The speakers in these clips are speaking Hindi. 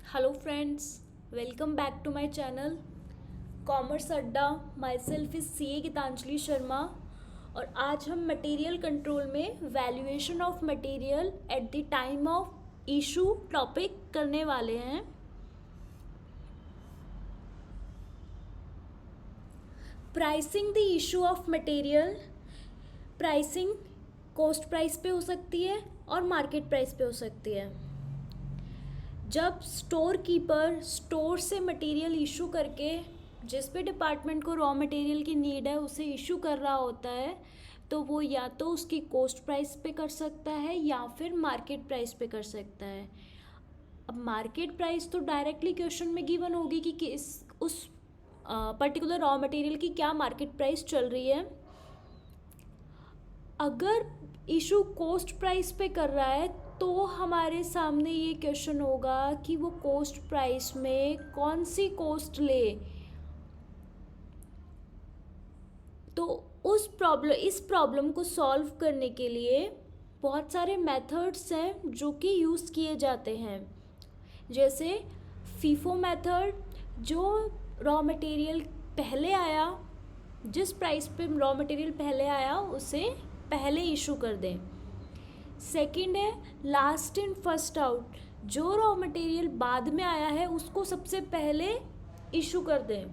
Hello friends, welcome back to my channel Commerce Adda. Myself is CA Geetanjali Sharma. और आज हम मटेरियल कंट्रोल में valuation of material at the time of issue topic करने वाले हैं। Pricing the issue of material. Pricing cost price पे हो सकती है और मार्केट प्राइस पे हो सकती है। जब स्टोर कीपर स्टोर से मटेरियल इशू करके जिस भी डिपार्टमेंट को रॉ मटेरियल की नीड है उसे इशू कर रहा होता है, तो वो या तो उसकी कॉस्ट प्राइस पे कर सकता है या फिर मार्केट प्राइस पे कर सकता है। अब मार्केट प्राइस तो डायरेक्टली क्वेश्चन में गिवन होगी कि उस पर्टिकुलर रॉ मटेरियल की क्या मार्केट प्राइस चल रही है। अगर इशू कॉस्ट प्राइस पे कर रहा है तो हमारे सामने ये क्वेश्चन होगा कि वो कॉस्ट प्राइस में कौन सी कॉस्ट ले। तो इस प्रॉब्लम को सॉल्व करने के लिए बहुत सारे मेथड्स हैं जो कि यूज़ किए जाते हैं, जैसे फीफो मेथड, जो रॉ मटेरियल पहले आया, जिस प्राइस पे रॉ मटेरियल पहले आया उसे पहले इशू कर दें। सेकंड है लास्ट इन फर्स्ट आउट, जो रॉ मटेरियल बाद में आया है उसको सबसे पहले इशू कर दें।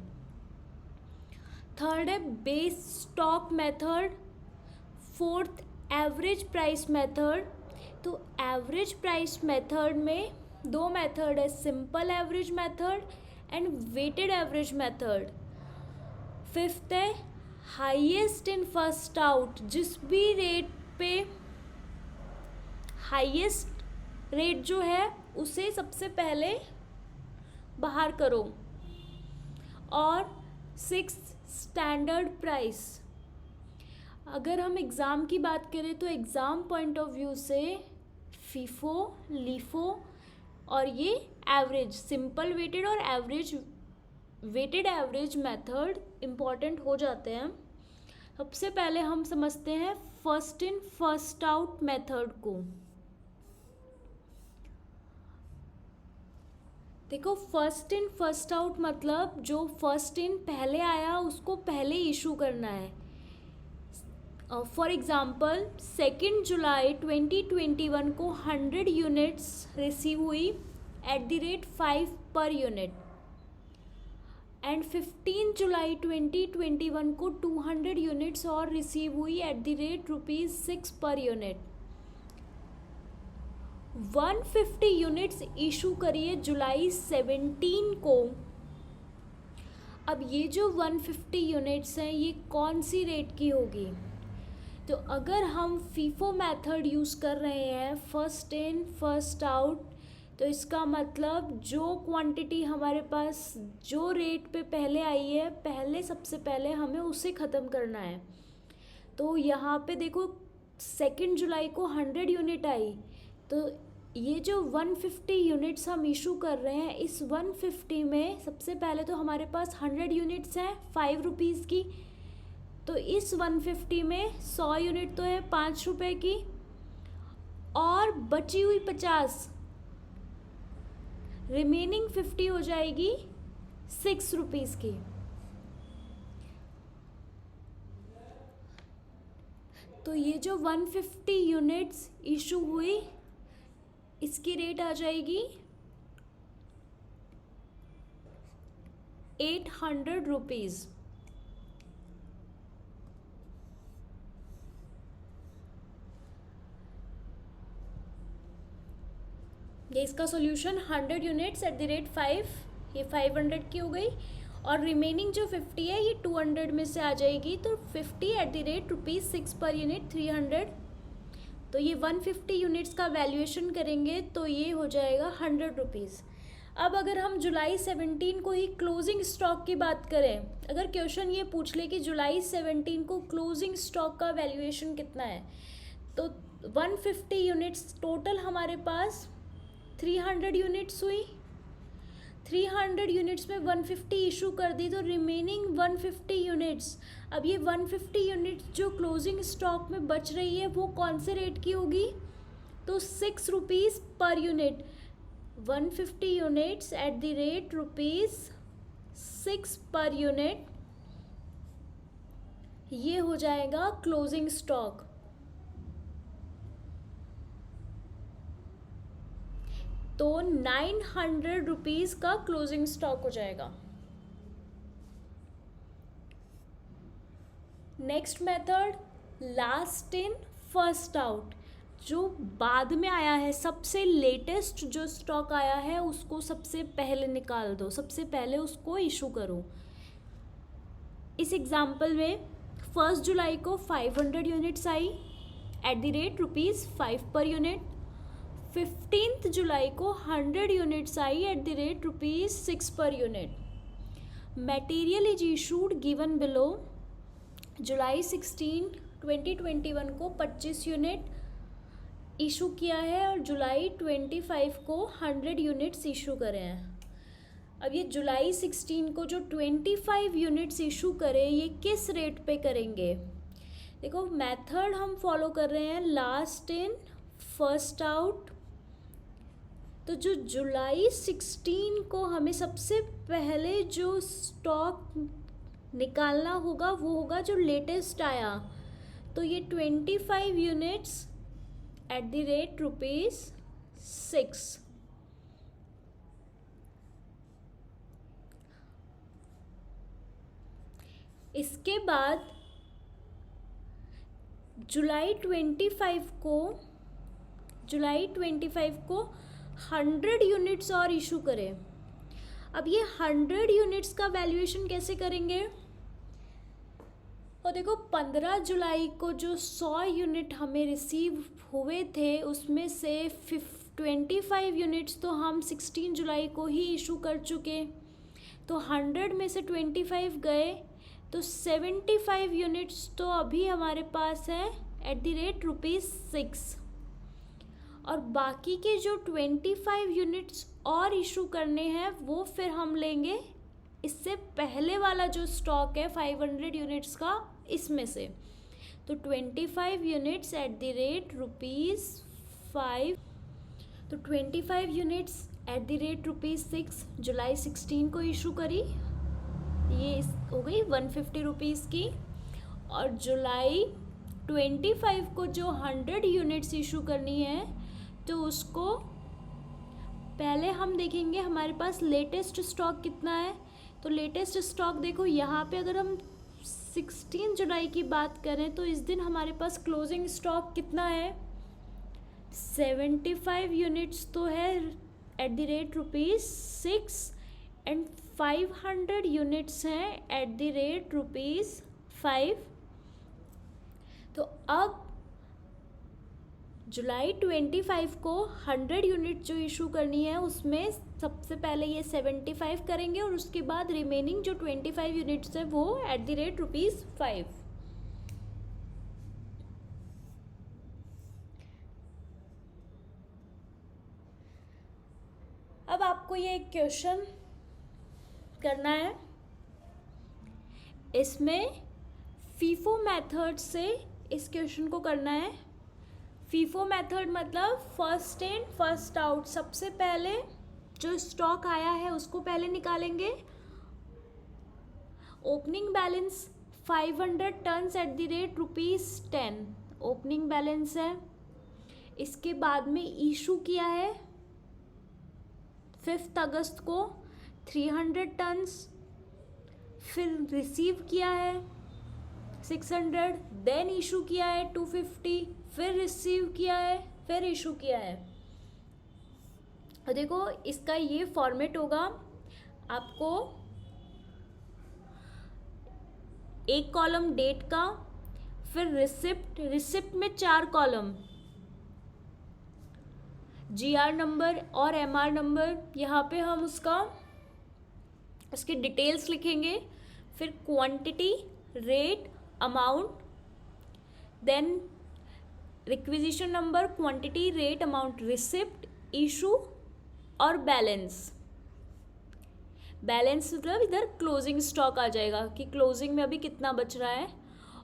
थर्ड है base stock method. Fourth average price method. तो एवरेज प्राइस मेथड में दो मेथड है, simple average method and weighted average method. Fifth है हाईएस्ट इन फर्स्ट आउट, जिस भी रेट पे हाईएस्ट रेट जो है उसे सबसे पहले बाहर करो। और सिक्स स्टैंडर्ड प्राइस। अगर हम एग्ज़ाम की बात करें तो एग्ज़ाम पॉइंट ऑफ व्यू से फीफो, लीफो और ये एवरेज, सिंपल वेटेड और average weighted average method important हो जाते हैं। सबसे पहले हम समझते हैं first in first out method को। देखो, फर्स्ट इन फर्स्ट आउट मतलब जो फर्स्ट इन पहले आया उसको पहले इशू करना है। फॉर एग्ज़ाम्पल 2 जुलाई 2021 को 100 यूनिट्स रिसीव हुई at the rate 5 per unit and 15 जुलाई 2021 को 200 यूनिट्स और रिसीव हुई at the rate ₹6 per unit. 150 units issue करिए जुलाई 17 को। अब ये जो 150 यूनिट्स हैं ये कौन सी रेट की होगी? तो अगर हम फीफो मेथड यूज़ कर रहे हैं, फर्स्ट इन फर्स्ट आउट, तो इसका मतलब जो क्वांटिटी हमारे पास जो रेट पे पहले आई है सबसे पहले हमें उसे ख़त्म करना है। तो यहाँ पे देखो 2 जुलाई को 100 यूनिट आई, तो ये जो 150 यूनिट्स हम इशू कर रहे हैं, इस 150 में सबसे पहले तो हमारे पास 100 यूनिट्स हैं 5 रुपीज़ की, तो इस 150 में 100 यूनिट तो है 5 रुपये की, और बची हुई 50 रिमेनिंग 50 हो जाएगी 6 रुपीज़ की। तो ये जो 150 यूनिट्स इशू हुई इसकी रेट आ जाएगी 800 रुपीज़। ये इसका solution 100 units at the rate 5, ये 500 की हो गई, और रिमेनिंग जो 50 है ये 200 में से आ जाएगी, तो 50 eight the rate ₹6 per unit 300। तो ये 150 यूनिट्स का वैल्यूएशन करेंगे तो ये हो जाएगा 100 रुपीज़। अब अगर हम जुलाई 17 को ही क्लोजिंग स्टॉक की बात करें, अगर क्वेश्चन ये पूछ ले कि जुलाई 17 को क्लोजिंग स्टॉक का वैल्यूएशन कितना है, तो 150 यूनिट्स टोटल हमारे पास 300 यूनिट्स हुई। 300 यूनिट्स में 150 इशू कर दी, तो रिमेनिंग 150 यूनिट्स, अब ये 150 यूनिट्स जो क्लोजिंग स्टॉक में बच रही है वो कौन से रेट की होगी? तो 6 rupees per unit. 150 units at the rate ₹6 per unit, ये हो जाएगा क्लोजिंग स्टॉक। तो 900 रुपीज़ का क्लोजिंग स्टॉक हो जाएगा। Next method, last in first out. जो बाद में आया है, सबसे लेटेस्ट जो स्टॉक आया है उसको सबसे पहले निकाल दो, सबसे पहले उसको इशू करो। इस एग्जाम्पल में 1 जुलाई को 500 यूनिट्स आई at the rate ₹5 per unit. 15 जुलाई को 100 यूनिट्स आई at the rate ₹6 per unit. Material is issued given below. जुलाई 16, 2021 को 25 यूनिट इशू किया है और जुलाई 25 को 100 यूनिट्स इशू करे हैं। अब ये जुलाई 16 को जो 25 यूनिट्स इशू करे, ये किस रेट पे करेंगे? देखो मेथड हम फॉलो कर रहे हैं लास्ट इन फर्स्ट आउट। तो जो जुलाई 16 को हमें सबसे पहले जो स्टॉक निकालना होगा वो होगा जो लेटेस्ट आया। तो ये 25 यूनिट्स एट द रेट ₹6। इसके बाद जुलाई 25 को 100 यूनिट्स और इशू करें। अब ये 100 यूनिट्स का वैल्यूएशन कैसे करेंगे? और देखो 15 जुलाई को जो 100 यूनिट हमें रिसीव हुए थे उसमें से 25 यूनिट्स तो हम 16 जुलाई को ही इशू कर चुके। तो 100 में से 25 गए तो 75 यूनिट्स तो अभी हमारे पास है एट द रेट ₹6। और बाकी के जो 25 यूनिट्स और इशू करने हैं वो फिर हम लेंगे इससे पहले वाला जो स्टॉक है 500 यूनिट्स का, इसमें से। तो 25 यूनिट्स एट द रेट ₹5। तो 25 यूनिट्स एट द रेट ₹6 जुलाई 16 को इशू करी, ये हो गई 150 रुपीज़ की। और जुलाई 25 को जो 100 यूनिट्स इशू करनी है तो उसको पहले हम देखेंगे हमारे पास लेटेस्ट स्टॉक कितना है। तो लेटेस्ट स्टॉक देखो यहाँ पे अगर हम 16 जुलाई की बात करें तो इस दिन हमारे पास क्लोजिंग स्टॉक कितना है? 75 यूनिट्स तो है eight the rate ₹6 and 500 units हैं एट द रेट ₹5। तो अब जुलाई 25 को 100 यूनिट जो इशू करनी है उसमें सबसे पहले ये 75 करेंगे और उसके बाद रिमेनिंग जो 25 यूनिट्स है वो एट द रेट ₹5। अब आपको ये एक क्वेश्चन करना है, इसमें फीफो मेथड से इस क्वेश्चन को करना है। फीफो मेथड मतलब फर्स्ट इन फर्स्ट आउट, सबसे पहले जो स्टॉक आया है उसको पहले निकालेंगे। Opening balance 500 tons at the rate ₹10 opening balance है। इसके बाद में इशू किया है 5 अगस्त को 300 टन्स, फिर रिसीव किया है 600, देन इशू किया है 250, फिर रिसीव किया है, फिर इशू किया है। और देखो इसका ये फॉर्मेट होगा, आपको एक कॉलम डेट का, फिर रिसिप्ट में 4 कॉलम, GR नंबर और MR नंबर, यहाँ पे हम उसकी डिटेल्स लिखेंगे, फिर quantity, rate, amount, then requisition number, quantity, rate, amount, receipt, issue और बैलेंस। बैलेंस मतलब इधर क्लोजिंग स्टॉक आ जाएगा कि क्लोजिंग में अभी कितना बच रहा है,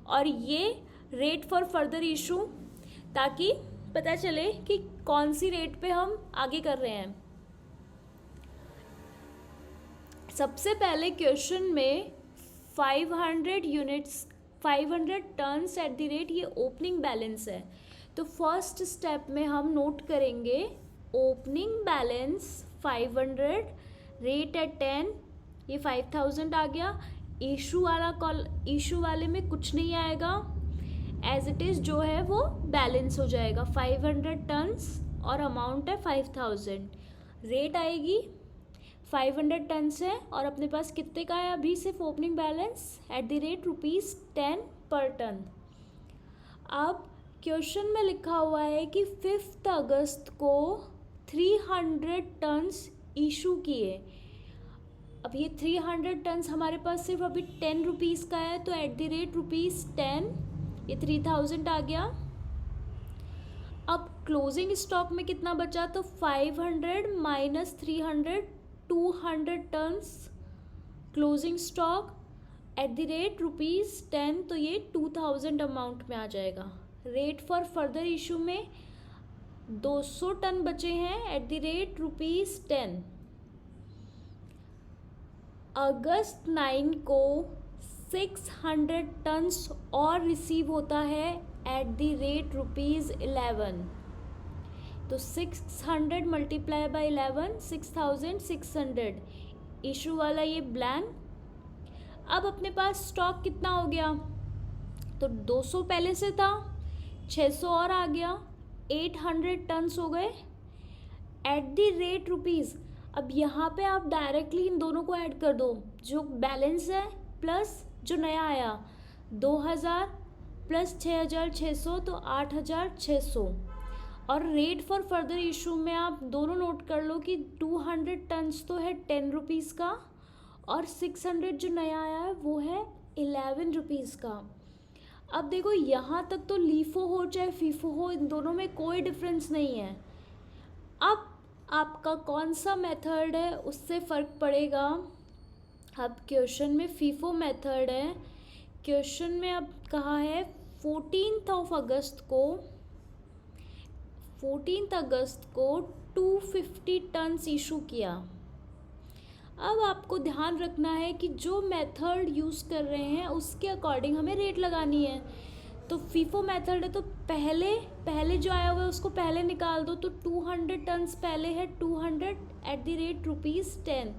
और ये रेट फॉर फर्दर इशू, ताकि पता चले कि कौन सी रेट पे हम आगे कर रहे हैं। सबसे पहले क्वेश्चन में 500 units 500 tons at the rate ये ओपनिंग बैलेंस है। तो फर्स्ट स्टेप में हम नोट करेंगे ओपनिंग बैलेंस 500, रेट एट 10, ये 5000 आ गया। इशू वाले में कुछ नहीं आएगा, एज इट इज़ जो है वो बैलेंस हो जाएगा 500 टन्स और अमाउंट है 5000। रेट आएगी 500 टन्स है और अपने पास कितने का है अभी सिर्फ opening balance eight the rate ₹10 पर टन। अब क्वेश्चन में लिखा हुआ है कि 5 अगस्त को 300 टन्स इशू किए। अब ये 300 टन्स हमारे पास सिर्फ अभी 10 रुपीज़ का है, तो एट द रेट ₹10 ये 3000 आ गया। अब क्लोजिंग स्टॉक में कितना बचा, तो 500 minus 300 200 tons closing stock at the rate ₹10, तो ये 2000 अमाउंट में आ जाएगा। रेट फॉर फर्दर इशू में 200 टन बचे हैं एट द रेट ₹10। अगस्त 9 को 600 टन्स और रिसीव होता है एट द रेट ₹11। तो 600 मल्टीप्लाई बाई 11 6600। इशू वाला ये ब्लैंक। अब अपने पास स्टॉक कितना हो गया, तो 200 पहले से था, 600 और आ गया, 800 टन्स हो गए एट द रेट ₹। अब यहाँ पे आप डायरेक्टली इन दोनों को ऐड कर दो, जो बैलेंस है प्लस जो नया आया 2000 प्लस 6600, तो 8600। और रेट फॉर फर्दर इशू में आप दोनों नोट कर लो कि 200 टन्स तो है 10 रुपीज़ का और 600 जो नया आया है वो है 11 रुपीज़ का। अब देखो यहाँ तक तो लीफो हो चाहे फीफो हो, इन दोनों में कोई डिफरेंस नहीं है। अब आपका कौन सा मेथड है उससे फ़र्क पड़ेगा। अब क्वेश्चन में फीफो मेथड है। क्वेश्चन में अब कहा है 14 अगस्त को 250 टन्स इशू किया। अब आपको ध्यान रखना है कि जो मेथड यूज़ कर रहे हैं उसके अकॉर्डिंग हमें रेट लगानी है। तो फीफो मेथड है तो पहले जो आया हुआ है उसको पहले निकाल दो। तो 200 टन्स पहले है 200 एट द रेट ₹10।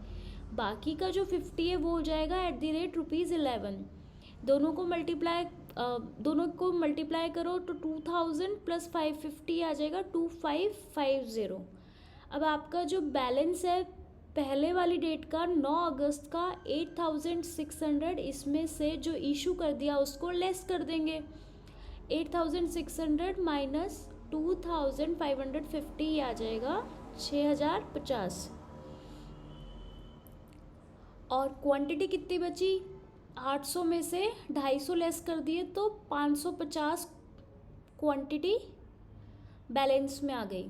बाकी का जो 50 है वो हो जाएगा एट द रेट ₹11। दोनों को मल्टीप्लाई करो तो 2000 प्लस 550 आ जाएगा 2550। अब आपका जो बैलेंस है पहले वाली डेट का 9 अगस्त का 8600, इसमें से जो इशू कर दिया उसको लेस कर देंगे। 8600 माइनस 2550 आ जाएगा 6050। और क्वांटिटी कितनी बची, 800 में से 250 लेस कर दिए तो 550 क्वांटिटी बैलेंस में आ गई।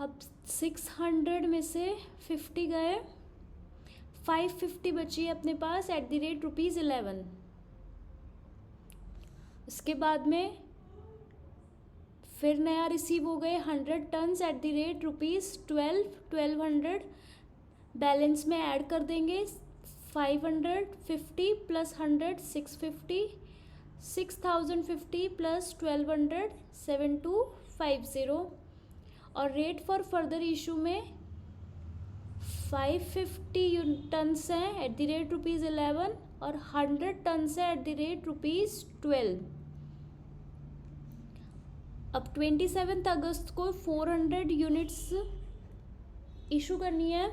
अब 600 में से 50 गए, 550 बची है अपने पास एट द रेट ₹11। इसके बाद में फिर नया रिसीव हो गए 100 tons at the rate ₹1200 balance में ऐड कर देंगे। 550 प्लस 100 650, 6050 प्लस 1200 7250। और रेट फॉर फर्दर इशू में 550 टन्स हैं एट द रेट ₹11 और 100 टन्स है एट द रेट ₹12। अब 27 अगस्त को 400 यूनिट्स इशू करनी है।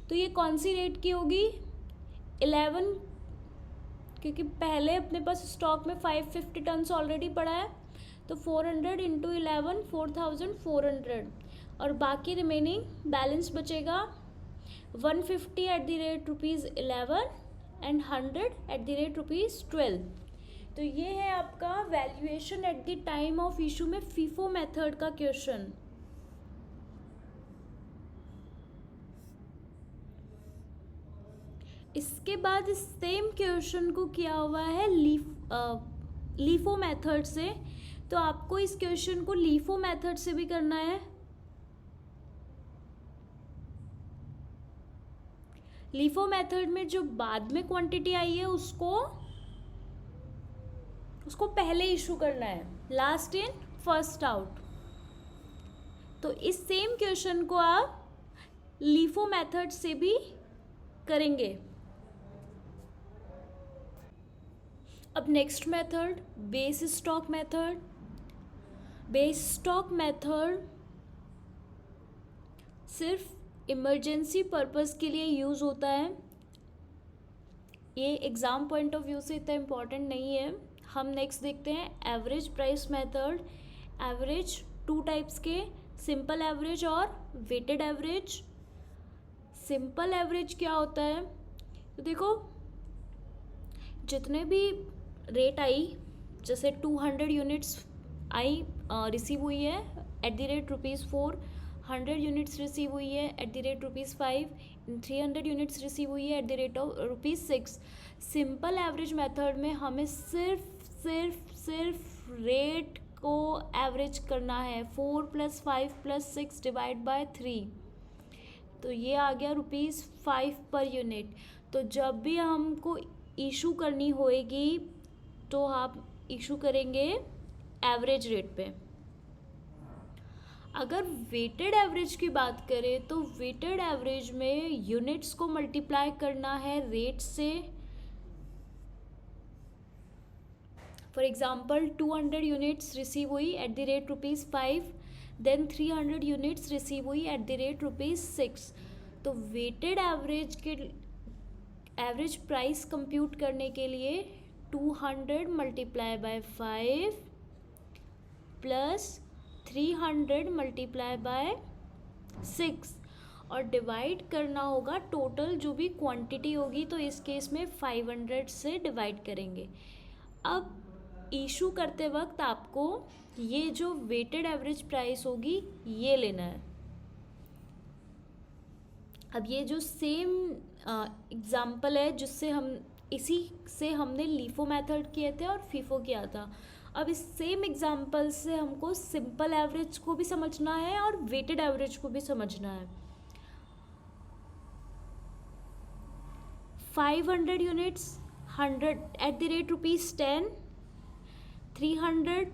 तो ये कौन सी रेट की होगी, 11, क्योंकि पहले अपने पास स्टॉक में 550 टन्स ऑलरेडी पड़ा है। तो 400 इंटू 11 4400 और बाकी रिमेनिंग बैलेंस बचेगा 150 eight the rate ₹11 and 100 at the rate ₹12। तो ये है आपका valuation at the time of issue में फीफो मेथड का क्वेश्चन। इसके बाद सेम क्वेश्चन को किया हुआ है लीफो मेथड से। तो आपको इस क्वेश्चन को लीफो मेथड से भी करना है। लीफो मेथड में जो बाद में क्वांटिटी आई है उसको पहले इशू करना है, लास्ट इन फर्स्ट आउट। तो इस सेम क्वेश्चन को आप लीफो मेथड से भी करेंगे। अब next method base stock method. Base stock method सिर्फ इमरजेंसी पर्पस के लिए यूज़ होता है। ये एग्ज़ाम पॉइंट ऑफ व्यू से इतना इम्पॉर्टेंट नहीं है। हम नेक्स्ट देखते हैं average price method. Average two types के, सिंपल एवरेज और वेटेड एवरेज। सिंपल एवरेज क्या होता है, तो देखो जितने भी रेट आई, जैसे 200 यूनिट्स आई रिसीव हुई है eight the rate ₹4, 100 units receive हुई है eight the rate ₹5, 300 units receive हुई है eight the rate of ₹6। Simple average method में हमें सिर्फ रेट को एवरेज करना है। 4 + 5 + 6 / 3, तो ये आ गया ₹5 पर यूनिट। तो जब भी हमको इशू करनी होएगी तो आप इशू करेंगे एवरेज रेट पे। अगर वेटेड एवरेज की बात करें तो वेटेड एवरेज में यूनिट्स को मल्टीप्लाई करना है रेट से। फॉर एग्जांपल 200 यूनिट्स रिसीव हुई at the rate ₹5, then 300 units receive हुई एट द रेट ₹6। तो वेटेड एवरेज के एवरेज प्राइस कंप्यूट करने के लिए 200 × 5 प्लस 300 × 6 और डिवाइड करना होगा टोटल जो भी क्वांटिटी होगी। तो इस केस में 500 से डिवाइड करेंगे। अब इशू करते वक्त आपको ये जो वेटेड एवरेज प्राइस होगी ये लेना है। अब ये जो सेम एग्जाम्पल है जिससे इसी से हमने लीफो मेथड किए थे और फीफो किया था। अब इस सेम एग्जाम्पल से हमको सिंपल एवरेज को भी समझना है और वेटेड एवरेज को भी समझना है। 500 units 100 at the rate ₹10, 300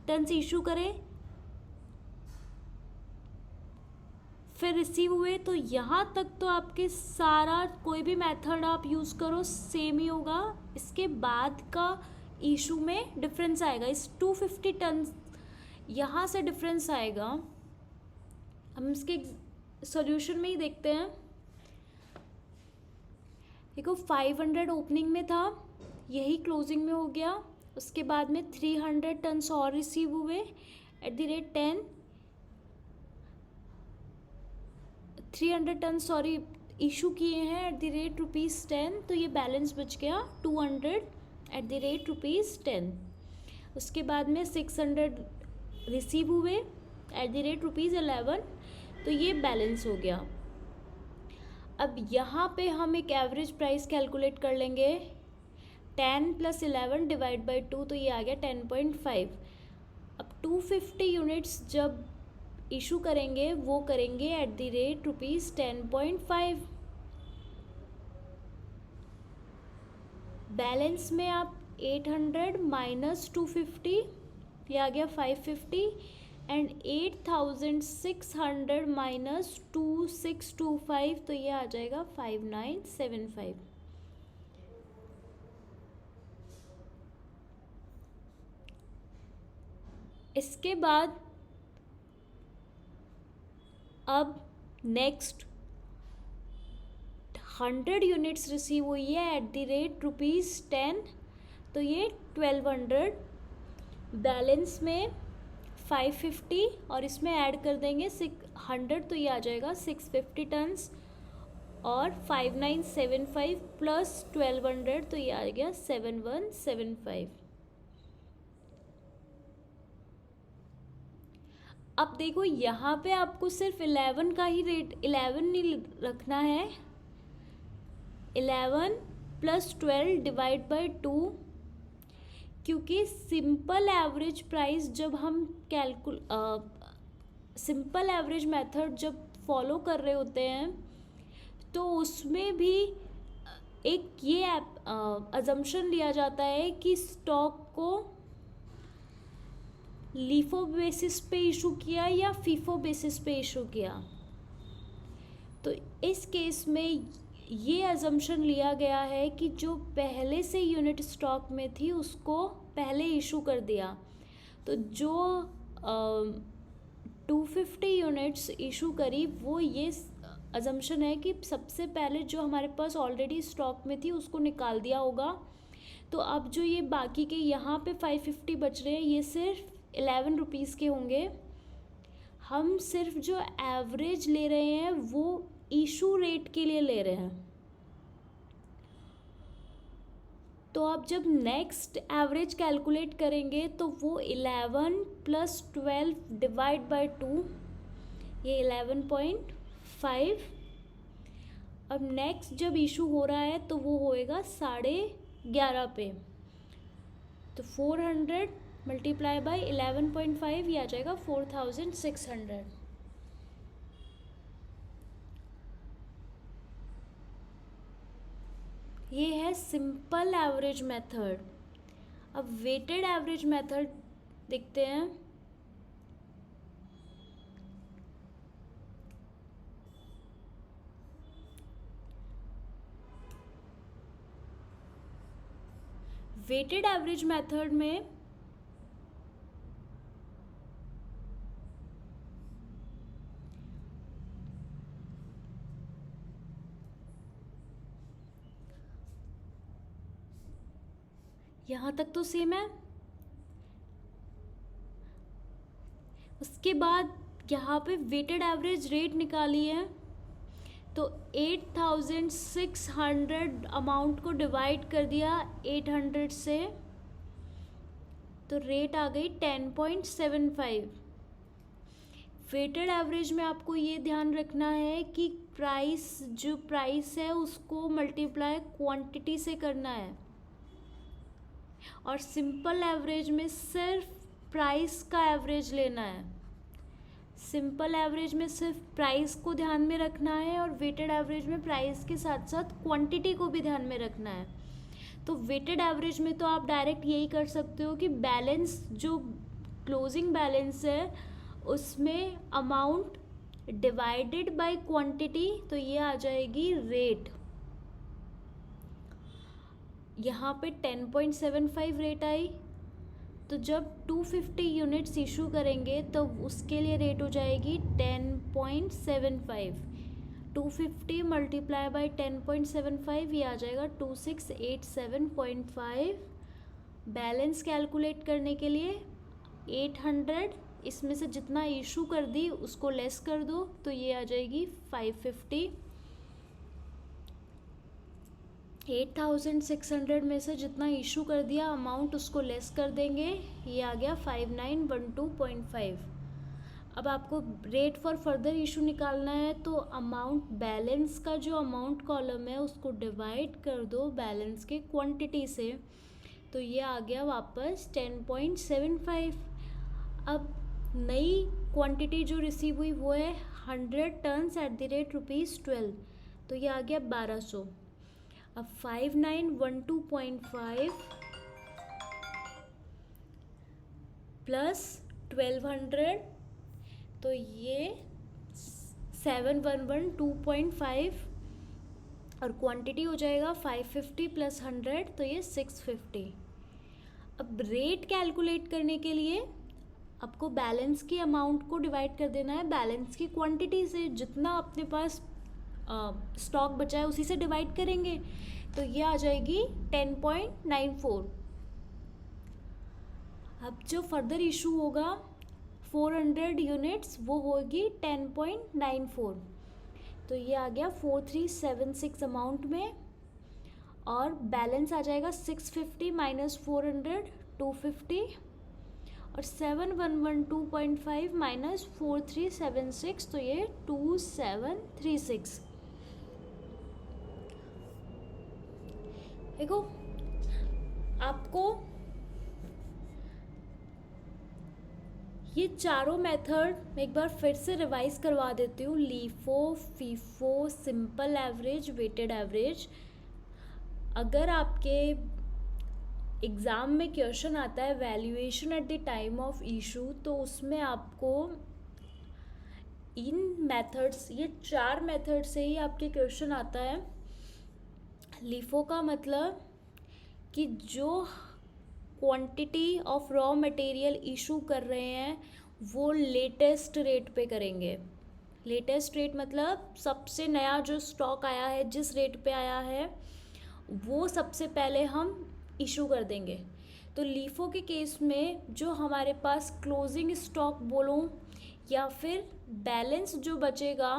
ton issue करें, फिर रिसीव हुए। तो यहाँ तक तो आपके सारा कोई भी मेथड आप यूज़ करो सेम ही होगा। इसके बाद का इशू में डिफरेंस आएगा। इस 250 टन यहाँ से डिफरेंस आएगा। हम इसके सॉल्यूशन में ही देखते हैं। देखो 500 ओपनिंग में था, यही क्लोजिंग में हो गया। उसके बाद में 300 टन और रिसीव हुए at the rate 10, 300 ton issue किए हैं एट द रेट ₹10। तो ये बैलेंस बच गया 200 एट द रेट ₹10। उसके बाद में 600 रिसीव हुए एट द रेट ₹11। तो ये बैलेंस हो गया। अब यहाँ पे हम एक एवरेज प्राइस कैलकुलेट कर लेंगे। 10 + 11 / 2, तो ये आ गया 10.5। अब 250 यूनिट्स जब इशू करेंगे वो करेंगे एट द रेट ₹10.5। बैलेंस में आप 800 माइनस 250, ये आ गया 550 एंड 8600 माइनस 2625, तो ये आ जाएगा 5975। इसके बाद अब नेक्स्ट 100 यूनिट्स रिसीव हुई है एट द रेट ₹10, तो ये 1200। बैलेंस में 550 और इसमें ऐड कर देंगे 100, तो ये आ जाएगा 650 टन्स और 5975 प्लस 1200, तो ये आ गया 7175। अब देखो यहाँ पे आपको सिर्फ 11 का ही रेट 11 नहीं रखना है। 11 + 12 / 2, क्योंकि सिंपल एवरेज प्राइस जब हम सिंपल एवरेज मेथड जब फॉलो कर रहे होते हैं तो उसमें भी एक ये अजम्पशन लिया जाता है कि स्टॉक को लीफो बेसिस पे इशू किया या फीफो बेसिस पे इशू किया। तो इस केस में ये अजम्पशन लिया गया है कि जो पहले से यूनिट स्टॉक में थी उसको पहले इशू कर दिया। तो जो 250 यूनिट्स इशू करी वो ये अजम्पशन है कि सबसे पहले जो हमारे पास ऑलरेडी स्टॉक में थी उसको निकाल दिया होगा। तो अब जो ये बाकी के यहाँ पे 550 बच रहे हैं ये सिर्फ 11 रुपीज़ के होंगे। हम सिर्फ जो एवरेज ले रहे हैं वो इशू रेट के लिए ले रहे हैं। तो आप जब नेक्स्ट एवरेज कैलकुलेट करेंगे तो वो 11 + 12 डिवाइड बाय 2, ये 11.5। अब नेक्स्ट जब इशू हो रहा है तो वो होएगा 11.5 पे। तो 400 मल्टीप्लाई बाय 11.5 ये आ जाएगा 4600। ये है सिंपल एवरेज मेथड। अब वेटेड एवरेज मेथड देखते हैं। वेटेड एवरेज मेथड में यहाँ तक तो सेम है। उसके बाद यहाँ पे वेटेड एवरेज रेट निकाली है तो 8600 अमाउंट को डिवाइड कर दिया 800 से, तो रेट आ गई 10.75। वेटेड एवरेज में आपको ये ध्यान रखना है कि जो प्राइस है उसको मल्टीप्लाई क्वांटिटी से करना है, और सिंपल एवरेज में सिर्फ प्राइस का एवरेज लेना है। सिंपल एवरेज में सिर्फ प्राइस को ध्यान में रखना है और वेटेड एवरेज में प्राइस के साथ साथ क्वांटिटी को भी ध्यान में रखना है। तो वेटेड एवरेज में तो आप डायरेक्ट यही कर सकते हो कि बैलेंस जो क्लोजिंग बैलेंस है उसमें अमाउंट डिवाइडेड बाय क्वांटिटी, तो ये आ जाएगी रेट। यहाँ पे 10.75 रेट आई, तो जब 250 यूनिट्स इशू करेंगे तो उसके लिए रेट हो जाएगी 10.75। 250 मल्टीप्लाई बाय 10.75 ये आ जाएगा 2687.5। बैलेंस कैलकुलेट करने के लिए 800 इसमें से जितना इशू कर दी उसको लेस कर दो, तो ये आ जाएगी 550। 8600 में से जितना इशू कर दिया अमाउंट उसको लेस कर देंगे, ये आ गया 5912.5। अब आपको रेट फॉर फर्दर इशू निकालना है तो अमाउंट बैलेंस का जो अमाउंट कॉलम है उसको डिवाइड कर दो बैलेंस के क्वांटिटी से, तो ये आ गया वापस 10.75। अब नई क्वांटिटी जो रिसीव हुई वो है 100 टन्स एट द रेट ₹12, तो ये आ गया 1200। अब 5912.5 प्लस 1200, तो ये 7112.5 और क्वांटिटी हो जाएगा 550 प्लस 100, तो ये 650। अब रेट कैलकुलेट करने के लिए आपको बैलेंस की अमाउंट को डिवाइड कर देना है बैलेंस की क्वांटिटी से। जितना अपने पास स्टॉक बचा है उसी से डिवाइड करेंगे, तो ये आ जाएगी 10.94। अब जो फर्दर इशू होगा 400 यूनिट्स वो होगी 10.94, तो ये आ गया 4376 अमाउंट में, और बैलेंस आ जाएगा 650 माइनस 400 250, और 7112.5 माइनस 4376, तो ये 2736। देखो आपको ये चारों मेथड मैं एक बार फिर से रिवाइज करवा देती हूँ। LIFO, FIFO, simple average, weighted average. अगर आपके एग्ज़ाम में क्वेश्चन आता है valuation at the time of issue, तो उसमें आपको इन मेथड्स, ये 4 मेथड से ही आपके क्वेश्चन आता है। लीफो का मतलब कि जो quantity of raw material issue कर रहे हैं वो लेटेस्ट रेट पे करेंगे। लेटेस्ट रेट मतलब सबसे नया जो स्टॉक आया है, जिस रेट पे आया है वो सबसे पहले हम इशू कर देंगे। तो लीफो के केस में जो हमारे पास क्लोजिंग स्टॉक बोलो या फिर बैलेंस जो बचेगा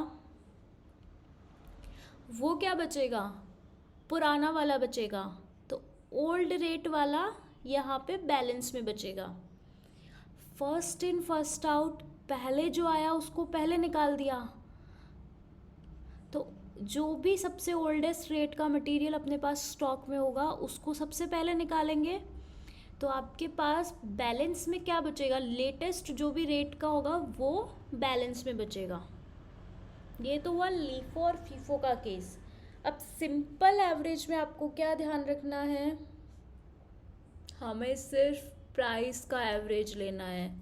वो क्या बचेगा, पुराना वाला बचेगा। तो ओल्ड रेट वाला यहाँ पे बैलेंस में बचेगा। फर्स्ट इन फर्स्ट आउट, पहले जो आया उसको पहले निकाल दिया। तो जो भी सबसे ओल्डेस्ट रेट का मटेरियल अपने पास स्टॉक में होगा उसको सबसे पहले निकालेंगे। तो आपके पास बैलेंस में क्या बचेगा, लेटेस्ट जो भी रेट का होगा वो बैलेंस में बचेगा। ये तो हुआ लीफो और फीफो का केस। अब सिंपल एवरेज में आपको क्या ध्यान रखना है, हमें सिर्फ प्राइस का एवरेज लेना है।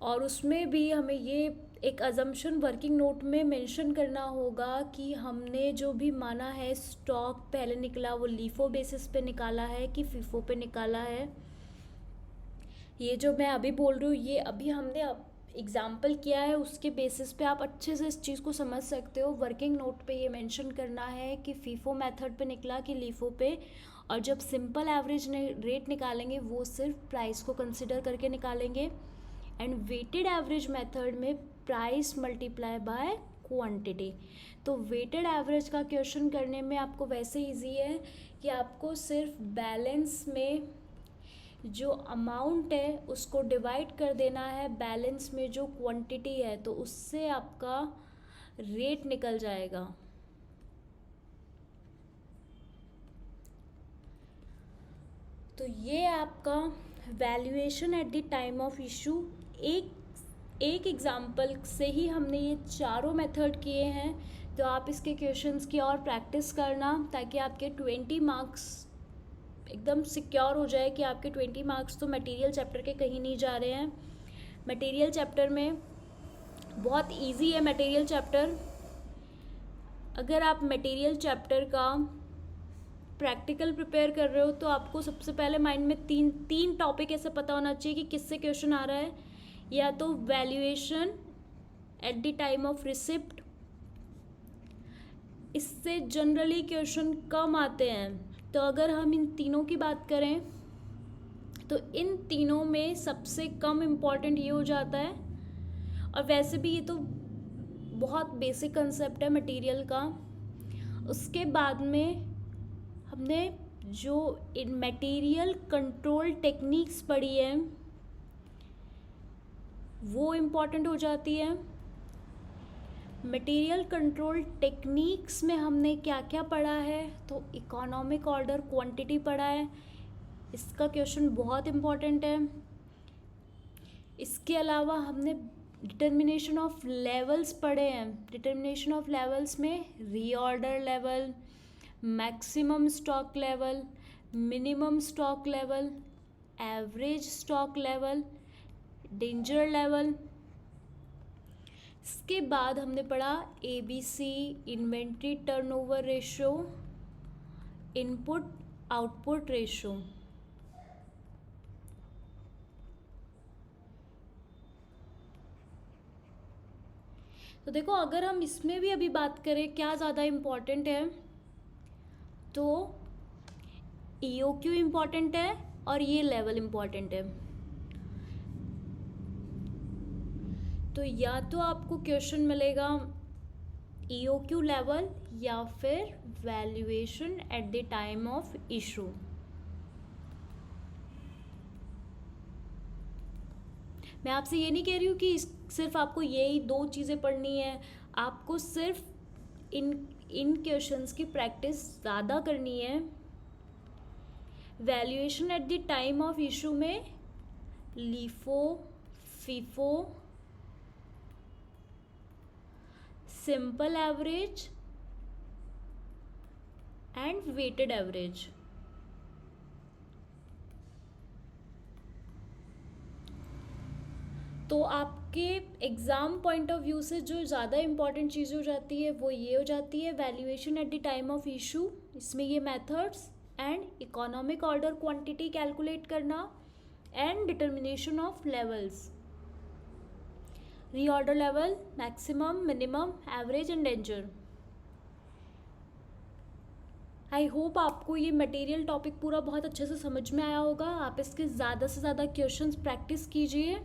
और उसमें भी हमें ये एक अजम्पशन वर्किंग नोट में मेंशन करना होगा कि हमने जो भी माना है स्टॉक पहले निकला वो लीफो बेसिस पे निकाला है कि फीफो पे निकाला है। ये जो मैं अभी बोल रही हूँ ये अभी हमने एग्जाम्पल किया है, उसके बेसिस पे आप अच्छे से इस चीज़ को समझ सकते हो। वर्किंग नोट पे ये मेंशन करना है कि फीफो मेथड पे निकला कि लीफो पे, और जब सिंपल एवरेज रेट निकालेंगे वो सिर्फ प्राइस को कंसिडर करके निकालेंगे। एंड वेटेड एवरेज मेथड में प्राइस मल्टीप्लाई बाय क्वांटिटी। तो वेटेड एवरेज का क्वेश्चन करने में आपको वैसे इजी है कि आपको सिर्फ बैलेंस में जो अमाउंट है उसको डिवाइड कर देना है बैलेंस में जो क्वांटिटी है, तो उससे आपका रेट निकल जाएगा। तो ये आपका valuation at the time of issue. एक एग्जाम्पल से ही हमने ये चारों मेथड किए हैं। तो आप इसके क्वेश्चंस की और प्रैक्टिस करना ताकि आपके 20 मार्क्स एकदम सिक्योर हो जाए कि आपके 20 मार्क्स तो मटेरियल चैप्टर के कहीं नहीं जा रहे हैं। मटेरियल चैप्टर में बहुत इजी है मटेरियल चैप्टर। अगर आप मटेरियल चैप्टर का प्रैक्टिकल प्रिपेयर कर रहे हो तो आपको सबसे पहले माइंड में तीन टॉपिक ऐसे पता होना चाहिए कि किससे क्वेश्चन आ रहा है। या तो valuation at the time of receipt, इससे जनरली क्वेश्चन कम आते हैं। तो अगर हम इन तीनों की बात करें तो इन तीनों में सबसे कम इम्पॉर्टेंट ये हो जाता है। और वैसे भी ये तो बहुत बेसिक कंसेप्ट है मटेरियल का। उसके बाद में हमने जो इन मटेरियल कंट्रोल टेक्निक्स पढ़ी है वो इम्पॉर्टेंट हो जाती है। मटेरियल कंट्रोल टेक्निक्स में हमने क्या क्या पढ़ा है, तो इकोनॉमिक ऑर्डर क्वांटिटी पढ़ा है, इसका क्वेश्चन बहुत इम्पॉर्टेंट है। इसके अलावा हमने डिटर्मिनेशन ऑफ लेवल्स पढ़े हैं। डिटर्मिनेशन ऑफ लेवल्स में reorder level, maximum stock level, minimum stock level, average stock level, danger level. इसके बाद हमने पढ़ा ABC, inventory turnover ratio, input output ratio. तो देखो अगर हम इसमें भी अभी बात करें क्या ज़्यादा इम्पॉर्टेंट है, तो EOQ इम्पॉर्टेंट है और ये लेवल इम्पॉर्टेंट है। तो या तो आपको क्वेश्चन मिलेगा EOQ लेवल या फिर valuation at the time of issue. मैं आपसे ये नहीं कह रही हूँ कि सिर्फ आपको यही 2 चीज़ें पढ़नी है। आपको सिर्फ इन क्वेश्चंस की प्रैक्टिस ज़्यादा करनी है। Valuation at the time of issue में LIFO, FIFO, simple average and weighted average. तो आपके एग्ज़ाम पॉइंट ऑफ व्यू से जो ज़्यादा इम्पॉर्टेंट चीज़ हो जाती है वो ये हो जाती है valuation at the time of issue, इसमें ये methods and economic order quantity calculate करना and determination of levels, reorder level, maximum, minimum, average and danger. I hope आपको ये मटेरियल टॉपिक पूरा बहुत अच्छे से समझ में आया होगा. आप इसके ज़्यादा से ज़्यादा क्वेश्चंस प्रैक्टिस कीजिए.